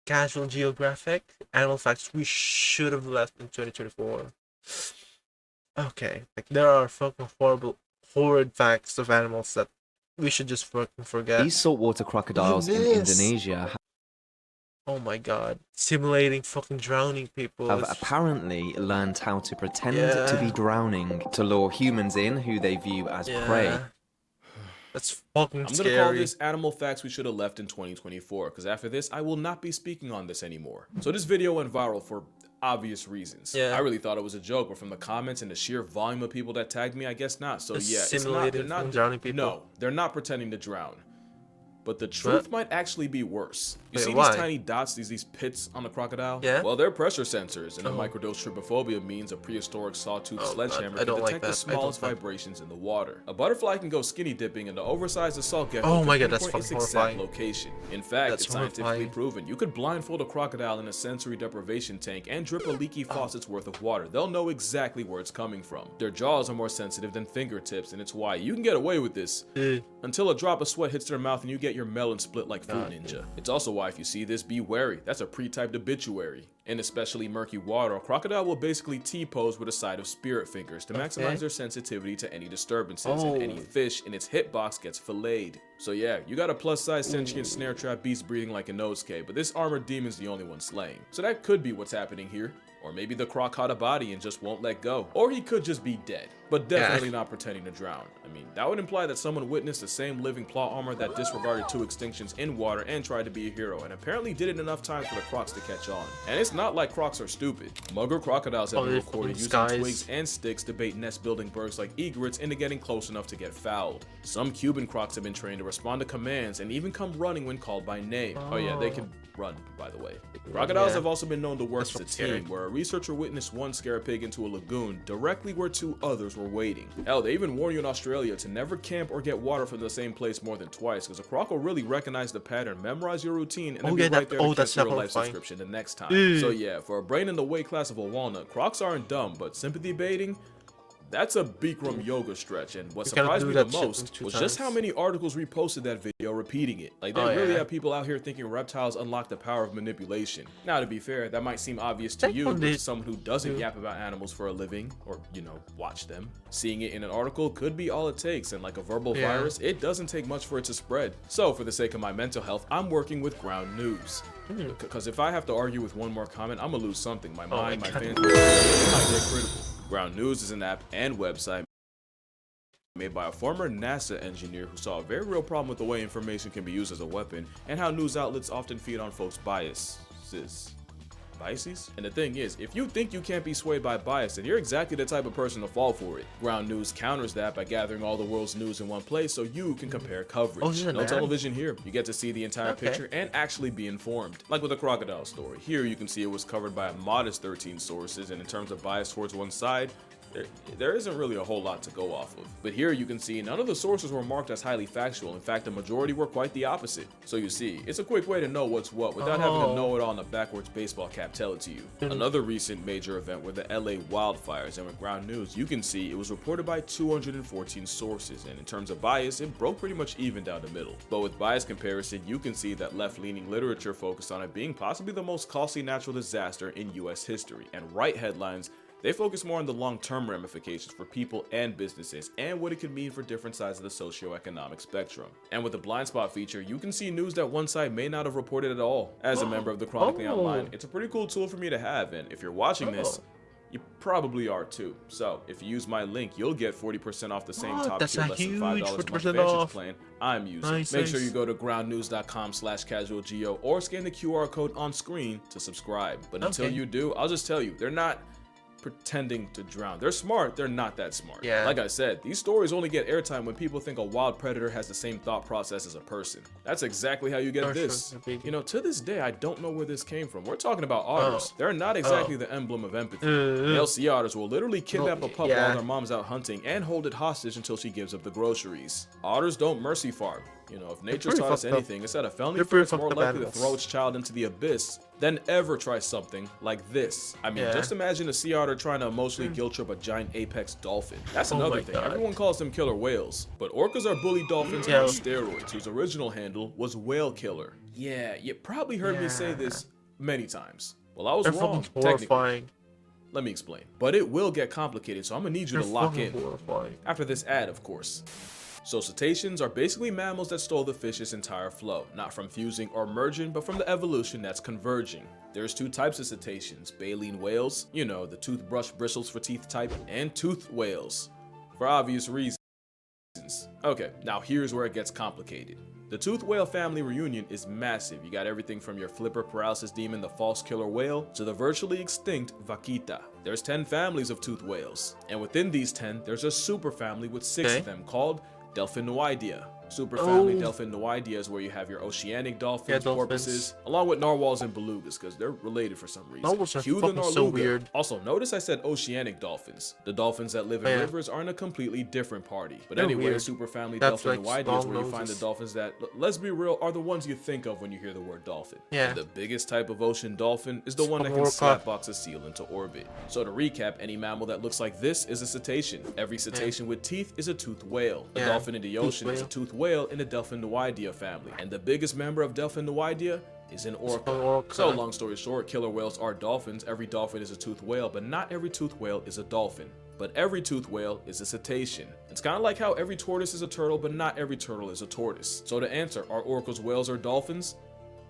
Casual Geographic animal facts we should have left in 2024. Okay, like there are fucking horrid facts of animals that we should just fucking forget. These saltwater Look at crocodiles in this. Indonesia Oh my god, simulating fucking drowning people have is just, apparently learned how to pretend to be yeah, drowning to lure humans in who they view as prey. yeah. That's fucking I'm gonna call scary. this animal facts we should have left in 2024, because after this, I will not be speaking on this anymore. So this video went viral for obvious reasons. Yeah. I really thought it was a joke, but from the comments and the sheer volume of people that tagged me, I guess not. So Just yeah, it's not, simulating drowning people. no, they're not pretending to drown. But the truth might actually be worse. You Wait, see why? these tiny dots, these pits on the crocodile? Yeah. Well, they're pressure sensors, and a microdose trypophobia means a prehistoric sawtooth sledgehammer I can don't like detect the that. I don't smallest like- vibrations in the water. A butterfly can go skinny dipping, and the oversized assault gecko Oh can my god, that's pinpoint its fucking exact horrifying. location. In fact, That's it's scientifically horrifying. proven. You could blindfold a crocodile in a sensory deprivation tank and drip a leaky faucet's worth of water. They'll know exactly where it's coming from. Their jaws are more sensitive than fingertips, and it's why you can get away with this until a drop of sweat hits their mouth and you get your melon split like Fruit Ninja. It's also why if you see this, be wary. That's a pre-typed obituary. In especially murky water, a crocodile will basically T-pose with a side of spirit fingers to maximize their sensitivity to any disturbances, and any fish in its hitbox gets filleted. So yeah, you got a plus-size sentient snare trap beast breathing like a Nosuke, but this armored demon's the only one slaying. So that could be what's happening here. Or maybe the croc caught a body and just won't let go. Or he could just be dead, but definitely not pretending to drown. I mean, that would imply that someone witnessed the same living plot armor that disregarded 2 extinctions in water and tried to be a hero, and apparently did it enough times for the crocs to catch on. And it's not like crocs are stupid. Mugger crocodiles have been recorded using twigs and sticks to bait nest-building birds like egrets into getting close enough to get fouled. Some Cuban crocs have been trained to respond to commands and even come running when called by name. Oh yeah, they can run, by the way. Crocodiles have also been known to work as a team, where a researcher witnessed one scare a pig into a lagoon directly where 2 others were waiting. Hell, they even warn you in Australia to never camp or get water from the same place more than twice, because a croc will really recognize the pattern, memorize your routine, and then be right there to cancel your life subscription the next time. So yeah, for a brain in the weight class of a walnut, crocs aren't dumb, but sympathy baiting? That's a Bikram yoga stretch, and what surprised me the most was just how many articles reposted that video repeating it. Like, they really have people out here thinking reptiles unlock the power of manipulation. Now, to be fair, that might seem obvious to you, but to someone who doesn't yap about animals for a living, or, you know, watch them, seeing it in an article could be all it takes, and like a verbal virus, it doesn't take much for it to spread. So, for the sake of my mental health, I'm working with ground news. Because if I have to argue with one more comment, I'm gonna lose something. My mind, my fans, might get critical. Ground News is an app and website made by a former NASA engineer who saw a very real problem with the way information can be used as a weapon and how news outlets often feed on folks' biases. And the thing is, if you think you can't be swayed by bias, then you're exactly the type of person to fall for it. Ground News counters that by gathering all the world's news in one place so you can compare coverage. No television here. You get to see the entire picture and actually be informed. Like with the crocodile story. Here you can see it was covered by a modest 13 sources, and in terms of bias towards one side, there isn't really a whole lot to go off of. But here you can see none of the sources were marked as highly factual. In fact, the majority were quite the opposite. So you see, it's a quick way to know what's what without having to know it all in a backwards baseball cap tell it to you. Another recent major event were the LA wildfires, and with Ground News, you can see it was reported by 214 sources, and in terms of bias, it broke pretty much even down the middle. But with bias comparison, you can see that left-leaning literature focused on it being possibly the most costly natural disaster in US history, and right headlines, they focus more on the long-term ramifications for people and businesses and what it could mean for different sides of the socio-economic spectrum. And with the blind spot feature, you can see news that one side may not have reported at all. As a member of the Chronically Online, it's a pretty cool tool for me to have, and if you're watching this, you probably are too. So if you use my link, you'll get 40% off the same top tier less than $5 a month Vantage plan I'm using. Make sure you go to groundnews.com/casualgeo or scan the QR code on screen to subscribe. But until you do, I'll just tell you, they're not pretending to drown. They're smart, they're not that smart. Like I said, these stories only get airtime when people think a wild predator has the same thought process as a person. That's exactly how you get this. You know, to this day, I don't know where this came from. We're talking about otters. They're not exactly the emblem of empathy. Male sea otters will literally kidnap a pup while their mom's out hunting and hold it hostage until she gives up the groceries. Otters don't mercy farm. You know, if nature taught us anything, it's that a family first more likely to throw its child into the abyss than ever try something like this. I mean, Yeah. just imagine a sea otter trying to emotionally guilt trip a giant apex dolphin. That's Oh another my thing. God. Everyone calls them killer whales, but orcas are bully dolphins Yeah. on steroids, whose original handle was whale killer. Yeah, you probably heard me say this many times. Well, I was They're wrong, fucking technically. horrifying. Let me explain. But it will get complicated, so I'm gonna need you They're to lock fucking in. horrifying. After this ad, of course. So cetaceans are basically mammals that stole the fish's entire flow, not from fusing or merging, but from the evolution that's converging. There's two types of cetaceans, baleen whales, you know, the toothbrush bristles for teeth type, and toothed whales, for obvious reasons. Okay, now here's where it gets complicated. The toothed whale family reunion is massive. You got everything from your flipper paralysis demon, the false killer whale, to the virtually extinct vaquita. There's 10 families of toothed whales, and within these 10, there's a superfamily with 6 of them called Delphinoidea. Superfamily Delphinoidea is where you have your oceanic dolphins, porpoises, along with narwhals and belugas, because they're related for some reason. Narwhals are Cue the fucking so weird. Also, notice I said oceanic dolphins. The dolphins that live in rivers are in a completely different party. But They're anyway, weird. superfamily That's like Delphinoidea is small where you find the noses. dolphins that, let's be real, are the ones you think of when you hear the word dolphin. Yeah. And the biggest type of ocean dolphin is the one that can slapbox a seal into orbit. So to recap, any mammal that looks like this is a cetacean. Every cetacean with teeth is a toothed whale. A dolphin in the ocean is a toothed whale in the Delphinoidea family. And the biggest member of Delphinoidea is an orca. So long story short, killer whales are dolphins. Every dolphin is a toothed whale, but not every toothed whale is a dolphin. But every toothed whale is a cetacean. It's kind of like how every tortoise is a turtle, but not every turtle is a tortoise. So to answer, are orcas whales or dolphins?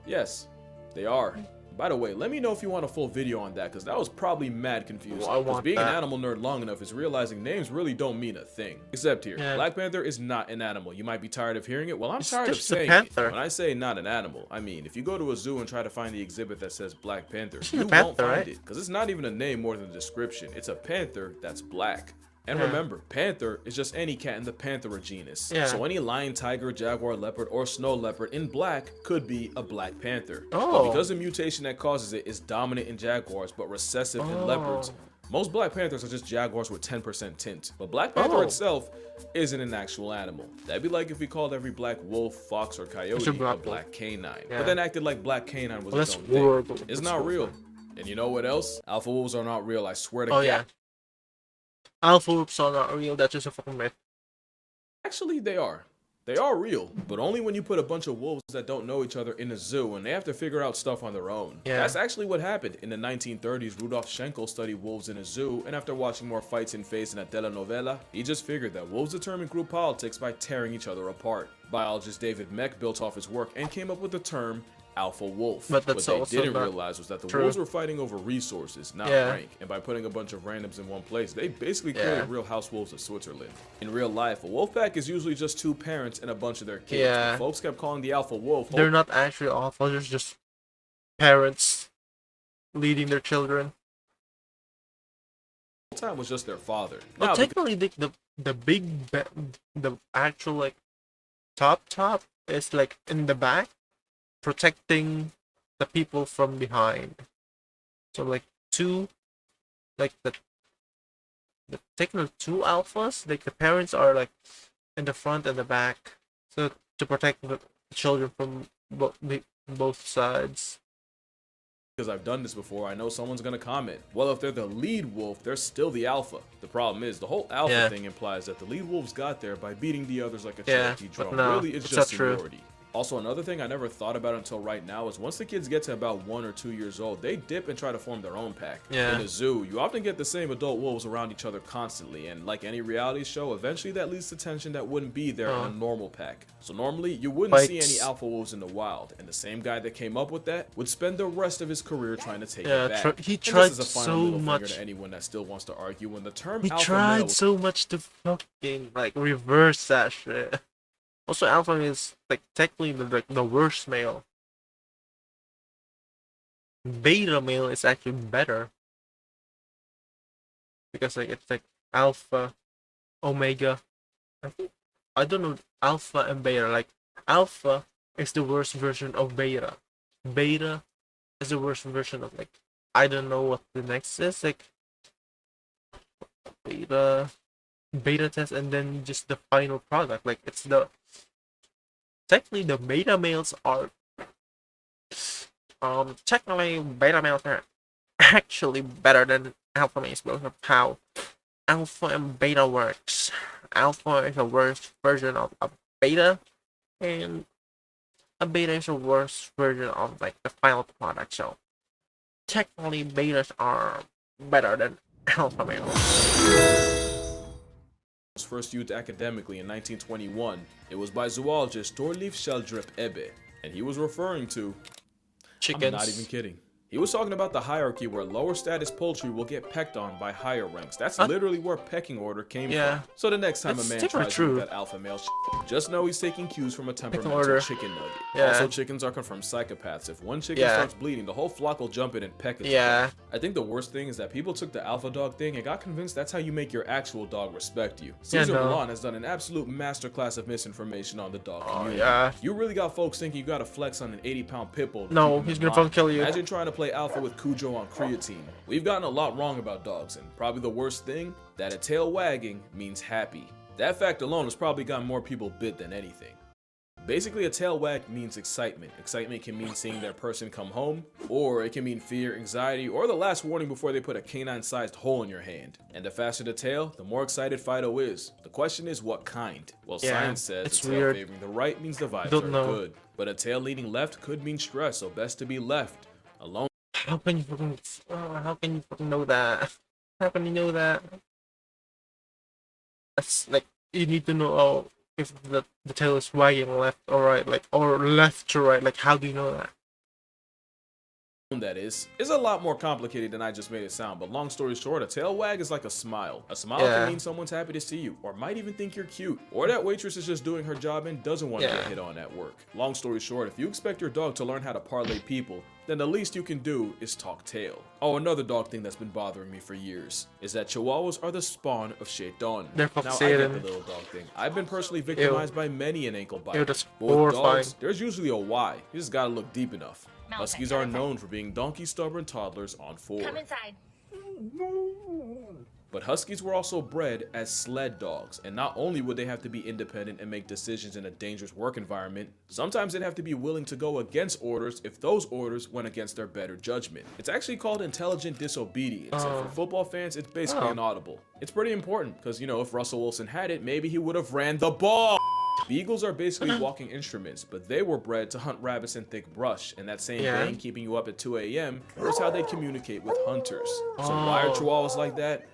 Yes, they are. By the way, let me know if you want a full video on that, because that was probably mad confusing. Well, I Because want being that. an animal nerd long enough is realizing names really don't mean a thing. Except here, Yeah. Black Panther is not an animal. You might be tired of hearing it. Well, I'm It's tired of just a saying it. panther. When I say not an animal, I mean, if you go to a zoo and try to find the exhibit that says Black Panther, you won't panther, find right? it. Because it's not even a name more than a description. It's a panther that's black. And Yeah. remember, panther is just any cat in the Panthera genus. Yeah. So any lion, tiger, jaguar, leopard, or snow leopard in black could be a black panther. Oh. But because the mutation that causes it is dominant in jaguars but recessive in leopards, most black panthers are just jaguars with 10% tint. But Black Panther itself isn't an actual animal. That'd be like if we called every black wolf, fox, or coyote a black canine. Yeah. But then acted like black canine was its That's own thing. horrible. It's That's not real. horrible. And you know what else? Alpha wolves are not real, I swear to Oh God. yeah. Alpha wolves are not real. That's just a fucking myth. Actually, they are. They are real, but only when you put a bunch of wolves that don't know each other in a zoo and they have to figure out stuff on their own. Yeah. That's actually what happened. In the 1930s, Rudolf Schenkel studied wolves in a zoo, and after watching more fights in face in a telenovela, he just figured that wolves determine group politics by tearing each other apart. Biologist David Mech built off his work and came up with the term alpha wolf. But that's what they also didn't not realize was that the true. wolves were fighting over resources, not Yeah. rank. And by putting a bunch of randoms in one place, they basically created real house wolves of Switzerland. In real life, a wolf pack is usually just 2 parents and a bunch of their kids. Yeah. But folks kept calling the alpha wolf. They're not actually alpha. They're just parents leading their children. The whole time was just their father. But Now, technically, the big the actual like top is like in the back, protecting the people from behind. So like the technical 2 alphas, like the parents are like in the front and the back, so to protect the children from both sides. because I've done this before, I know someone's gonna comment, well, if they're the lead wolf, they're still the alpha. The problem is, the whole alpha thing implies that the lead wolves got there by beating the others like a Cherokee drum. but no, Really, it's it's just not true. seniority. Also, another thing I never thought about until right now is once the kids get to about 1 or 2 years old, they dip and try to form their own pack. Yeah. In a zoo, you often get the same adult wolves around each other constantly, and like any reality show, eventually that leads to tension that wouldn't be there in a normal pack. So normally, you wouldn't see any alpha wolves in the wild, and the same guy that came up with that would spend the rest of his career trying to take it back. He And tried this is a final so middle finger much. to anyone that still wants to argue when the term He alpha tried male so much to fucking like reverse that shit. Also, alpha male is like technically the worst male. Beta male is actually better because like it's like alpha, omega. I don't know alpha and beta. Like alpha is the worst version of beta. Beta is the worst version of like I don't know what the next is like. Beta test and then just the final product. Like it's technically the beta males are Technically, beta males are actually better than alpha males because of how alpha and beta works. Alpha is a worse version of a beta, and a beta is a worse version of like the final product. So technically, betas are better than alpha males. Was first used academically in 1921. It was by zoologist Thorleif Sheldrup Ebbe, and he was referring to I'm not even Chickens. kidding. He was talking about the hierarchy where lower status poultry will get pecked on by higher ranks. That's What? literally where pecking order came Yeah. from. So the next time That's a man typically tries you with true. that alpha male just know he's taking cues from a temperamental order. chicken nugget. Yeah. Also, chickens are confirmed psychopaths. If one chicken Yeah. starts bleeding, the whole flock will jump in and peck it to Yeah. death. I think the worst thing is that people took the alpha dog thing and got convinced that's how you make your actual dog respect you. Caesar no. Milan has done an absolute masterclass of misinformation on the dog Oh community. yeah. You really got folks thinking you gotta flex on an 80-pound pit bull. to No, keep them he's in gonna line. fucking kill you. Imagine trying to play alpha with Cujo on creatine. We've gotten a lot wrong about dogs, and probably the worst thing, that a tail wagging means happy. That fact alone has probably gotten more people bit than anything. Basically, a tail wag means excitement. Excitement can mean seeing their person come home, or it can mean fear, anxiety, or the last warning before they put a canine-sized hole in your hand. And the faster the tail, the more excited Fido is. The question is, what kind? Well, Yeah, science says it's a tail weird. favoring the right means the vibes Don't are know. good. But a tail leaning left could mean stress, so best to be left. Alone. How can you fucking? How can you fucking know that? How can you know that? That's like you need to know if the tail is wagging left or right, like or left to right. Like how do you know that? That is a lot more complicated than I just made it sound, but long story short, a tail wag is like a smile. A smile Yeah. can mean someone's happy to see you, or might even think you're cute, or that waitress is just doing her job and doesn't want to Yeah. get hit on at work. Long story short, if you expect your dog to learn how to parlay people, then the least you can do is talk tail. Oh, another dog thing that's been bothering me for years is that Chihuahuas are the spawn of Shaitan. They're fucking Now, I get the Satan. little dog thing. I've been personally victimized by many an ankle bite. Ew, that's But with horrifying. dogs, there's usually a why. You just gotta look deep enough. Huskies are known for being donkey stubborn toddlers on four. Come inside. But Huskies were also bred as sled dogs, and not only would they have to be independent and make decisions in a dangerous work environment, sometimes they'd have to be willing to go against orders if those orders went against their better judgment. It's actually called intelligent disobedience, and for football fans, it's basically an audible. It's pretty important, because, you know, if Russell Wilson had it, maybe he would have ran the ball! Beagles are basically walking instruments, but they were bred to hunt rabbits in thick brush, and that same Yeah. bang keeping you up at 2 a.m. is how they communicate with hunters. So why are Chihuahuas like that?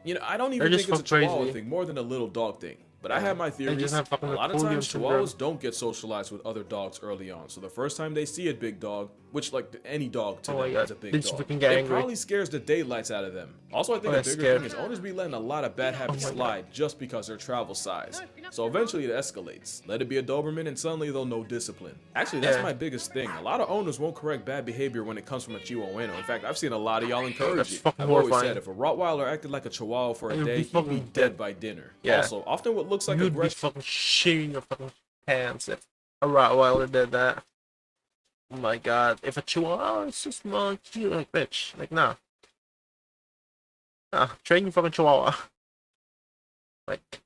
You know, I don't even They're think just it's a Chihuahua crazy. thing more than a little dog thing. But I have my theories. just have A fucking lot of Napoleon times syndrome. Chihuahuas don't get socialized with other dogs early on. So the first time they see a big dog, which like any dog to Oh my them God. is a big They just dog, freaking get it angry. probably scares the daylights out of them. Also, I think Oh, a they're bigger scared. thing is owners be letting a lot of bad habits Oh my slide just because they're travel size. So eventually it escalates. Let it be a Doberman and suddenly they'll know discipline. Actually, that's Yeah. my biggest thing. A lot of owners won't correct bad behavior when it comes from a Chihuahuano. In fact, I've seen a lot of y'all encourage That's it. fucking I've always horrifying. said if a Rottweiler acted like a Chihuahua for a You'd day, be he'd be fucking dead dead. by dinner. Yeah. Also, often what looks like You'd be aggression. fucking shitting your fucking pants if a Rottweiler did that. Oh my god. If a Chihuahua is so small and cute, like, bitch. Like, nah. Nah, train your fucking Chihuahua. Like,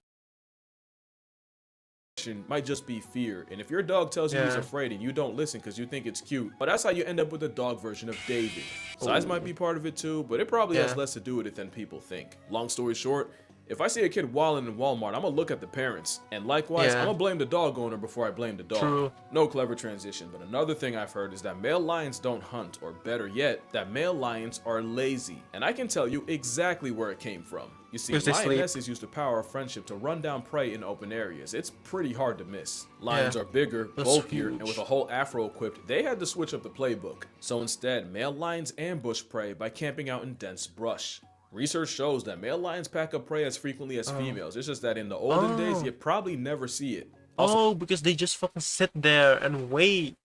Might just be fear, and if your dog tells you he's Yeah. afraid and you don't listen because you think it's cute, but that's how you end up with the dog version of David. Size Ooh. might be part of it too, but it probably has Yeah. less to do with it than people think. Long story short, if I see a kid wilding in Walmart, I'm gonna look at the parents, and likewise, Yeah. I'm gonna blame the dog owner before I blame the dog. True. No clever transition, but another thing I've heard is that male lions don't hunt, or better yet, that male lions are lazy, and I can tell you exactly where it came from. You see, Because they sleep. lionesses use the power of friendship to run down prey in open areas. It's pretty hard to miss. Lions Yeah. are bigger, That's bulkier, huge. and with a whole afro equipped, they had to switch up the playbook. So instead, male lions ambush prey by camping out in dense brush. Research shows that male lions pack up prey as frequently as females. It's just that in the olden days, Oh. you probably never see it. Also, oh, because they just fucking sit there and wait.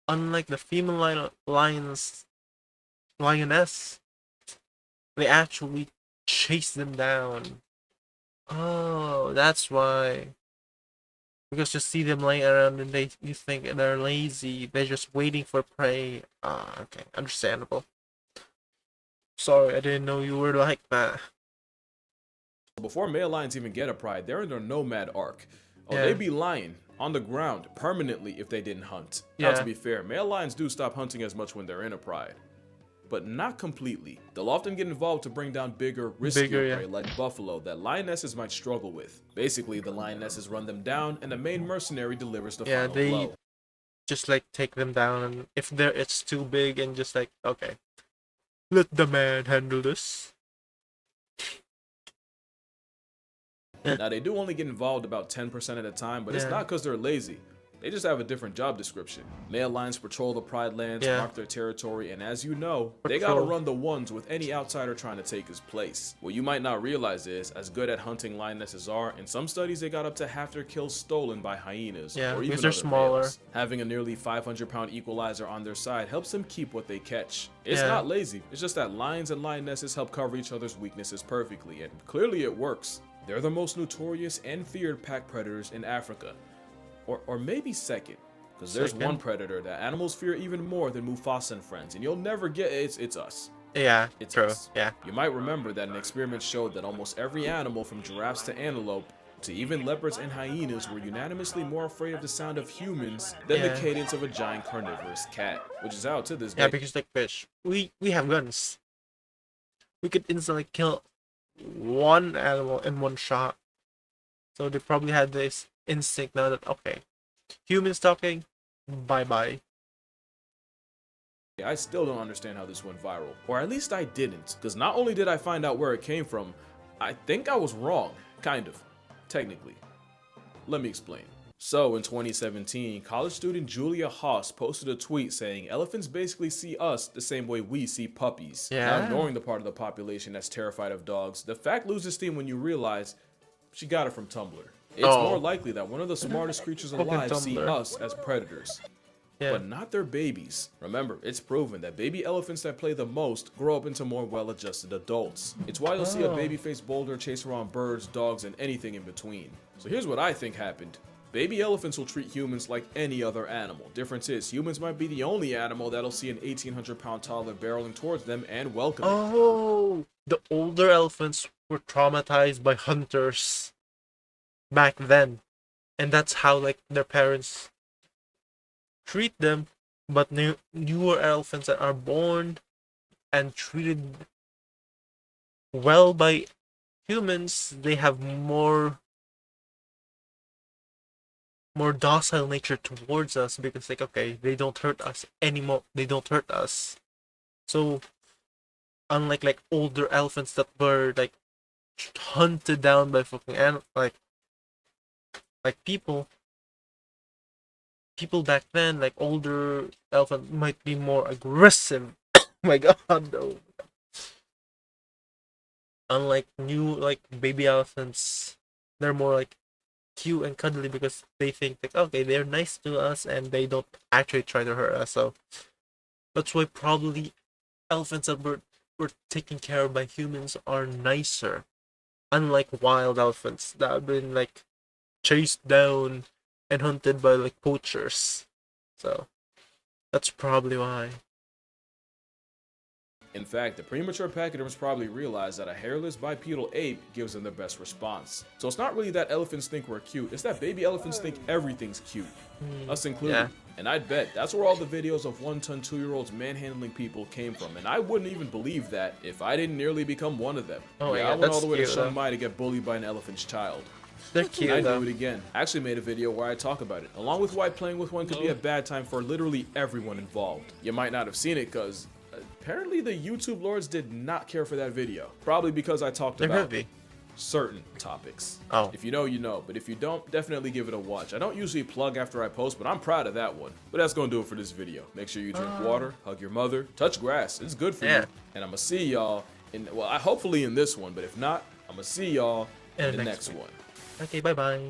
Unlike the female lioness, they actually chase them down. Oh, that's why. Because you see them laying around and you think they're lazy. They're just waiting for prey. Ah, okay, understandable. Sorry, I didn't know you were like that. before male lions even get a pride, they're in their nomad arc. Oh, Yeah. they be lying. on the ground permanently if they didn't hunt. Now, Yeah. to be fair, male lions do stop hunting as much when they're in a pride, but not completely. They'll often get involved to bring down bigger, riskier Yeah. prey like buffalo that lionesses might struggle with. Basically, the lionesses run them down, and the main mercenary delivers the Yeah, final they blow. just like take them down, and if it's too big, and just like, okay, let the man handle this. Now, they do only get involved about 10% of the time, but it's Yeah. not because they're lazy. They just have a different job description. Male lions patrol the pride lands, Yeah. mark their territory, and as you know, they gotta Patrol. run the ones with any outsider trying to take his place. What you might not realize is, as good at hunting lionesses are, in some studies they got up to half their kills stolen by hyenas, Yeah, or even because they're other smaller. males. Having a nearly 500-pound equalizer on their side helps them keep what they catch. It's Yeah. not lazy, it's just that lions and lionesses help cover each other's weaknesses perfectly, and clearly it works. They're the most notorious and feared pack predators in Africa. Or maybe second. Because there's Second? one predator that animals fear even more than Mufasa and friends, and you'll never get it's us. Yeah, It's true. us. Yeah. You might remember that an experiment showed that almost every animal from giraffes to antelope to even leopards and hyenas were unanimously more afraid of the sound of humans than Yeah. the cadence of a giant carnivorous cat, which is out to this Yeah, day. because like fish, we have guns. We could instantly kill one animal in one shot. So they probably had this instinct now that, okay, humans talking, bye bye. I still don't understand how this went viral. Or at least I didn't, because not only did I find out where it came from, I think I was wrong. Kind of. Technically. Let me explain. So, in 2017, college student Julia Haas posted a tweet saying elephants basically see us the same way we see puppies. Now, Yeah. ignoring the part of the population that's terrified of dogs, the fact loses steam when you realize she got it from Tumblr. It's Oh. more likely that one of the smartest creatures Fucking alive see Tumblr. us as predators. Yeah. But not their babies. Remember, it's proven that baby elephants that play the most grow up into more well-adjusted adults. It's why you'll see a Oh. baby-faced boulder chase around birds, dogs, and anything in between. So here's what I think happened. Baby elephants will treat humans like any other animal. Difference is, humans might be the only animal that'll see an 1,800-pound toddler barreling towards them and welcome it. Oh, the older elephants were traumatized by hunters back then, and that's how like their parents treat them. But newer elephants that are born and treated well by humans, they have more docile nature towards us, because like, okay, they don't hurt us anymore. They don't hurt us. So unlike like older elephants that were like hunted down by fucking like people back then, like older elephant might be more aggressive. My god, no. Unlike new like baby elephants, they're more like cute and cuddly because they think like, okay, they're nice to us and they don't actually try to hurt us. So that's why probably elephants that were taken care of by humans are nicer, unlike wild elephants that have been like chased down and hunted by like poachers. So that's probably why. In fact, the premature pachyderms probably realized that a hairless bipedal ape gives them the best response. So it's not really that elephants think we're cute, it's that baby elephants think everything's cute. Us included. Yeah. And I'd bet that's where all the videos of 1-ton 2-year-olds manhandling people came from. And I wouldn't even believe that if I didn't nearly become one of them. Oh my yeah, God, I went all that's the way to cute, though. Chiang Mai to get bullied by an elephant's child. They're And cute I though. do it again. I actually made a video where I talk about it, along with why playing with one could be a bad time for literally everyone involved. You might not have seen it because apparently the YouTube lords did not care for that video. Probably because I talked They're about heavy. certain topics. Oh. If you know, you know. But if you don't, definitely give it a watch. I don't usually plug after I post, but I'm proud of that one. But that's gonna do it for this video. Make sure you drink water, hug your mother, touch grass. It's good for Yeah. you. And I'm gonna see y'all in, well, hopefully in this one. But if not, I'm gonna see y'all in the next one. Okay, bye bye.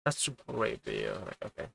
That's super great video. Like, okay.